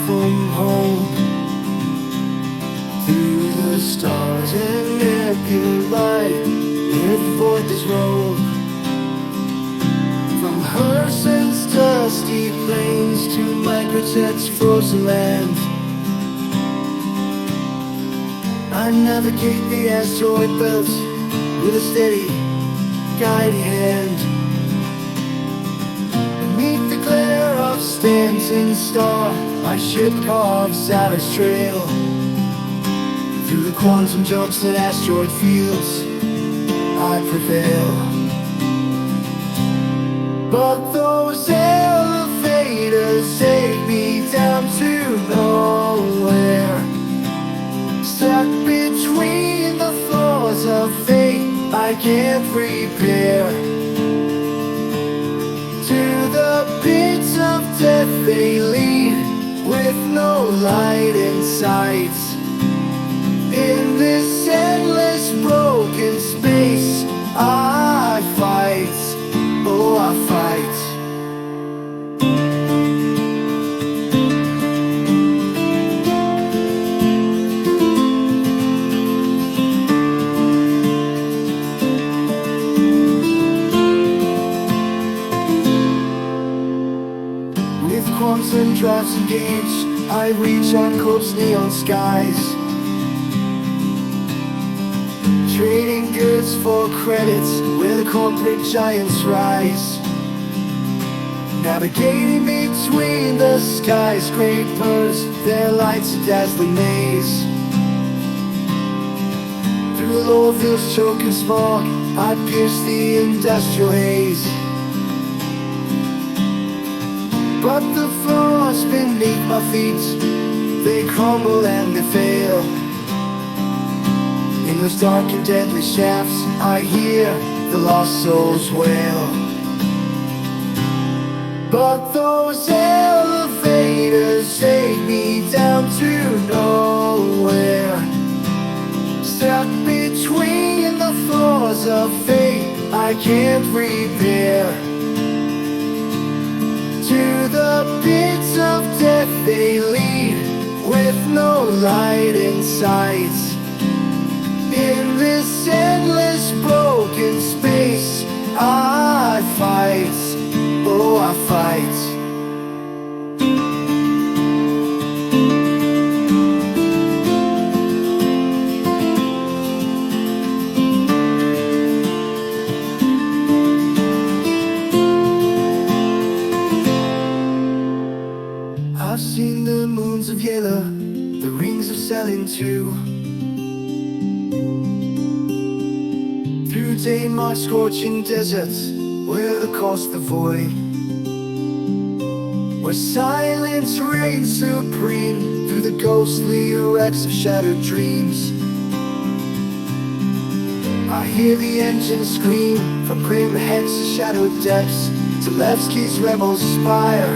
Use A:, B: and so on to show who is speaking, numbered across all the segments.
A: from home. Through the stars and nebulae, near the void roam. From Herson's dusty plains to Microtet's frozen land, I navigate the asteroid belt with a steady, guiding hand. Beneath the glare of Stanton Star, my ship carves out its trail. Through the quantum jumps and asteroid fields, I prevail. But those elevators take me down to nowhere. Stuck between the floors of fate, I can't repair. To the pits of death they lead, with no light in sight. In this endless broken space, I fight, oh I fight. With quantum drives engaged, I reach Uncorp's neon skies, trading goods for credits where the corporate giants rise. Navigating between the skyscrapers, their lights a dazzling maze. Through Lowellville's choking smog, I pierce the industrial haze. But the floors beneath my feet, they crumble and they fail. In those dark and deadly shafts, I hear the lost souls wail. But those elevators take me down to nowhere. Stuck between the floors of fate, I can't repair. To the pits of death they lead, with no light in sight. In this endless broken space, I fight, oh I fight. I've seen the moons of Yela, the rings of Selin too. Through Danemark's scorching deserts, where the coast the void, where silence reigns supreme. Through the ghostly wrecks of shattered dreams, I hear the engines scream. From Primhead's shadowed depths to Levski's rebel spire,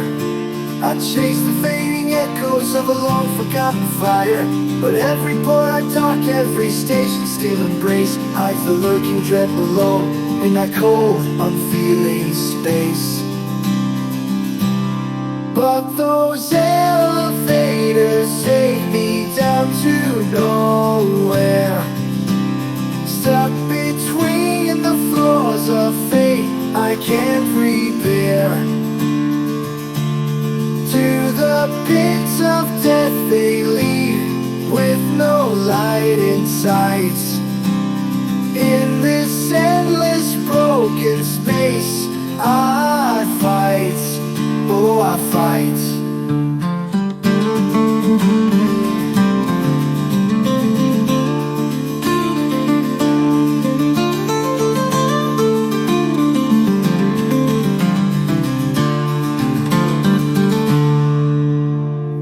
A: I chase the fading echoes of a long forgotten fire. But every port I dock, every station still embrace, hides the lurking dread below in that cold, unfeeling space. But those elevators take me down to nowhere. Stuck between the floors of fate, I can't repair. To the pits of death they lead, with no light in sight. In this endless broken space, I fight, oh I fight.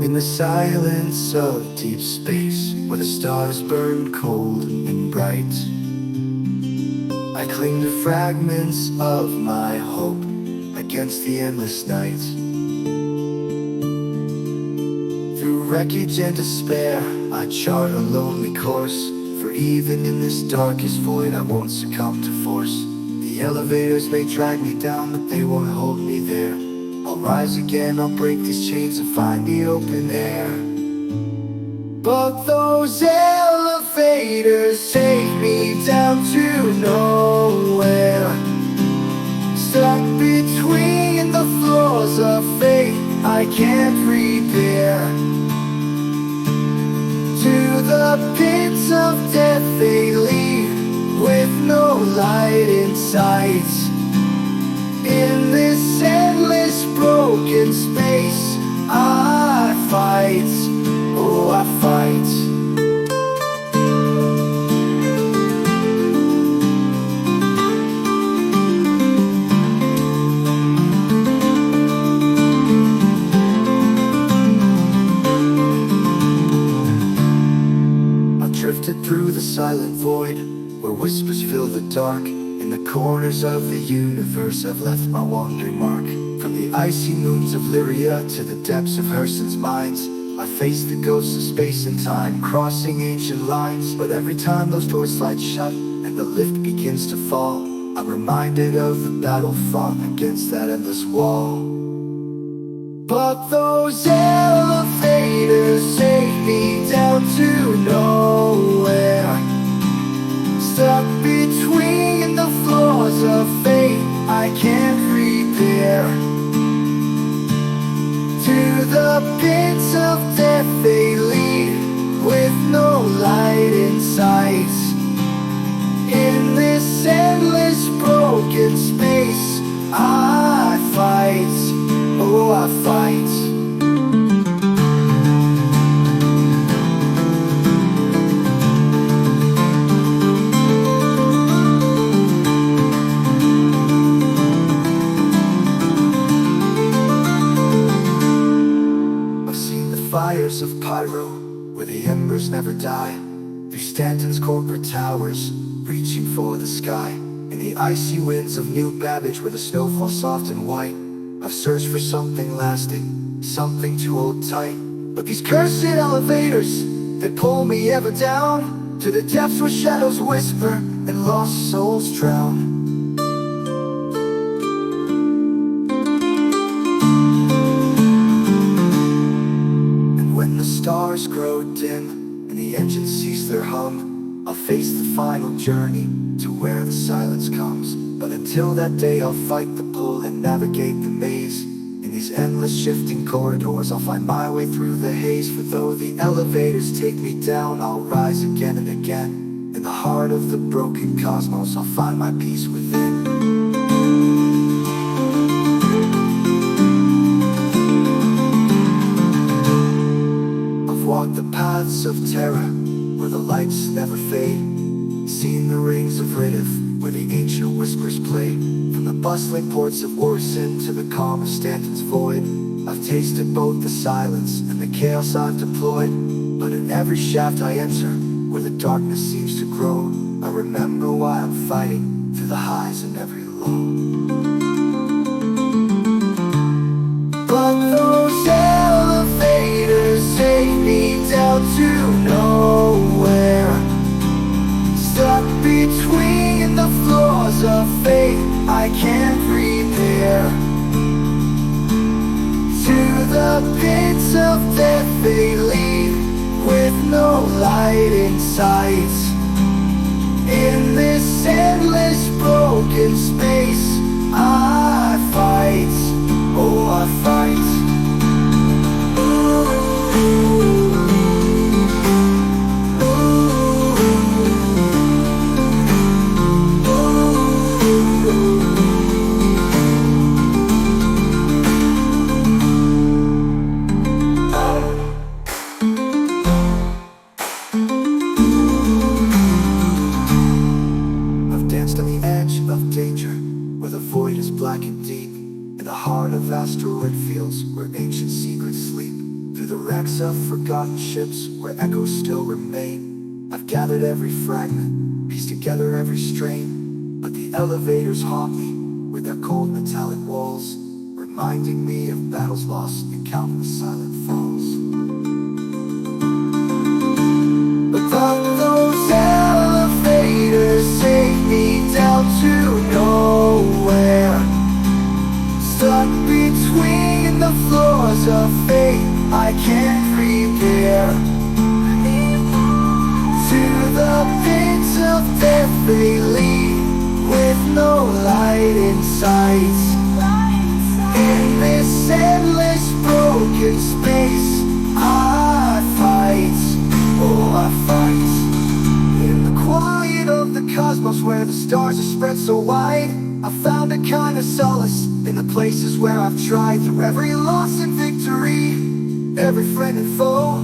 A: In the silence of deep space, where the stars burn cold and bright, I cling to fragments of my hope against the endless night. Through wreckage and despair, I chart a lonely course, for even in this darkest void I won't succumb to force. The elevators may drag me down, but they won't hold me there. I'll rise again, I'll break these chains and find the open air. But those elevators take me down to nowhere, stuck between the floors of fate I can't repair. To the pits of death they lead, with no light in sight. In this endless broken space I fight, oh I fight. Drifted through the silent void, where whispers fill the dark. In the corners of the universe I've left my wandering mark. From the icy moons of Lyria to the depths of Herson's mines, I face the ghosts of space and time, crossing ancient lines. But every time those doors slide shut and the lift begins to fall, I'm reminded of the battle fought against that endless wall. But those elevators take me down to nowhere, stuck between the floors of fate I can't repair. To the pits of death they lead, with no light in sight. In this endless broken space I fight, oh I fight. I've seen the fires of Pyro, where the embers never die, through Stanton's corporate towers, reaching for the sky. In the icy winds of New Babbage, where the snow falls soft and white, I've searched for something lasting, something to hold tight. But these cursed elevators, they pull me ever down to the depths where shadows whisper and lost souls drown. And when the stars grow dim and the engines cease their hum, I'll face the final journey to where the silence comes. But until that day I'll fight the pull and navigate the maze. In these endless shifting corridors I'll find my way through the haze. For though the elevators take me down, I'll rise again and again. In the heart of the broken cosmos I'll find my peace within. I've walked the paths of terror, where the lights never fade, seen the rings of Riddiff, where the ancient whispers play. From the bustling ports of Orson to the calm of Stanton's void, I've tasted both the silence and the chaos I've deployed. But in every shaft I enter, where the darkness seems to grow, I remember why I'm fighting through the highs and every low. But those elevators take me down to nowhere, stuck between the floors of fate I can't repair. To the pits of death they lead, with no light in sight. In this endless broken space I fight, oh I fight. Asteroid fields where ancient secrets sleep, through the wrecks of forgotten ships where echoes still remain. I've gathered every fragment, pieced together every strain, but the elevators haunt me with their cold metallic walls, reminding me of battles lost and countless silent falls. But those elevators take me down to nowhere, stuck Stuck between the floors of fate, I can't repair. To the pits of death they lead, with no light in sight. In this endless broken space, I fight, oh I fight. In the quiet of the cosmos where the stars are spread so wide, I found a kind of solace in the places where I've tried. Through every loss and victory, every friend and foe,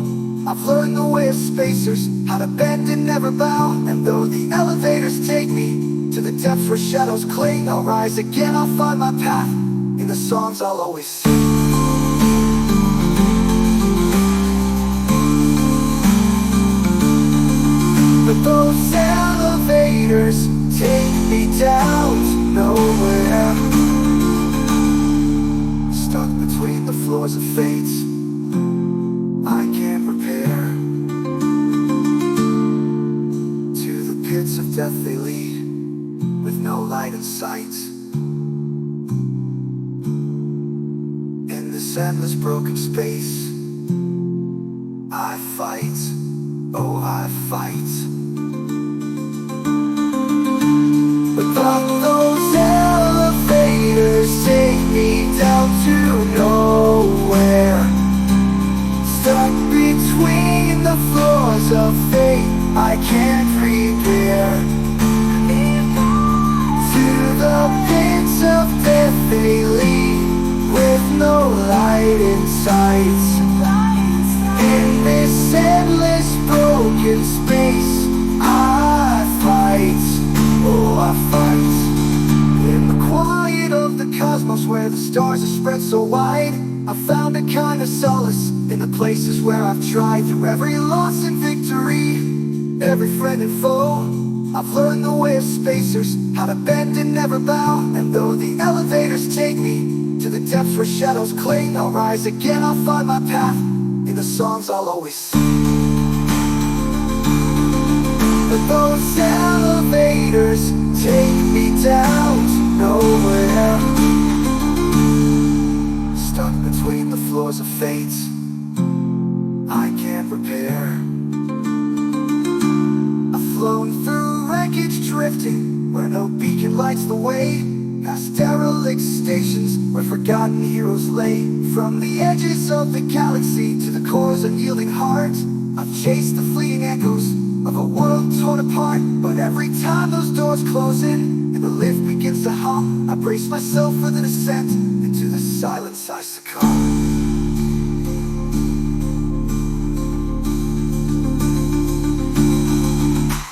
A: I've learned the way of spacers, how to bend and never bow. And though the elevators take me to the depths where shadows cling, I'll rise again, I'll find my path in the songs I'll always sing. But those elevators take me down to nowhere. Stuck between the floors of fate, I can't repair. To the pits of death they lead, with no light in sight. In this endless broken space, I fight, oh I fight. But those elevators take me down to nowhere. Stuck between the floors of fate, I can't repair. To the pits of death they lead, with no light in sight. In this endless broken space, I fight, oh I fight. In the quiet of the cosmos where the stars are spread so wide, I found a kind of solace in the places where I've tried. Through every loss and victory, every friend and foe, I've learned the way of spacers, how to bend and never bow. And though the elevators take me to the depths where shadows cling, I'll rise again, I'll find my path in the songs I'll always sing. But those elevators take me down to nowhere. Stuck between the floors of fate, I can't repair. I've flown through wreckage drifting where no beacon lights the way, past derelict stations where forgotten heroes lay. From the edges of the galaxy to the core's unyielding heart, I've chased the fleeting echoes of a world torn apart. But every time those doors close in and the lift begins to hum, I brace myself for the descent. Into the silence I succumb.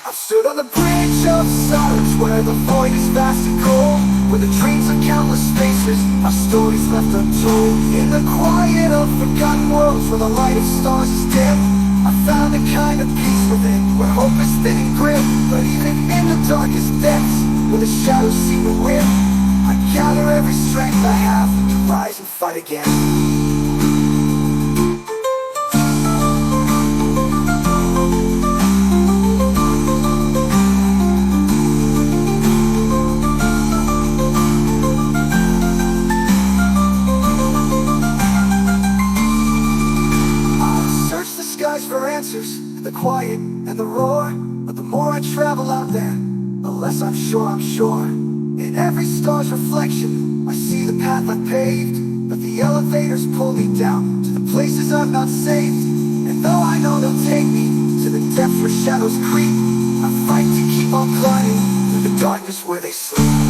A: I've stood on the bridge of silence where the void is vast and cold, where the dreams of countless spaces are stories left untold. In the quiet of forgotten worlds where the light of stars is dim, I found a kind of peace within, where hope is thin and grim. But even in the darkest depths, where the shadows seem to win, I gather every strength I have to rise and fight again. For answers, the quiet and the roar. But the more I travel out there, the less I'm sure. In every star's reflection, I see the path I've paved, but the elevators pull me down to the places I've not saved. And though I know they'll take me to the depths where shadows creep, I fight to keep on climbing through the darkness where they sleep.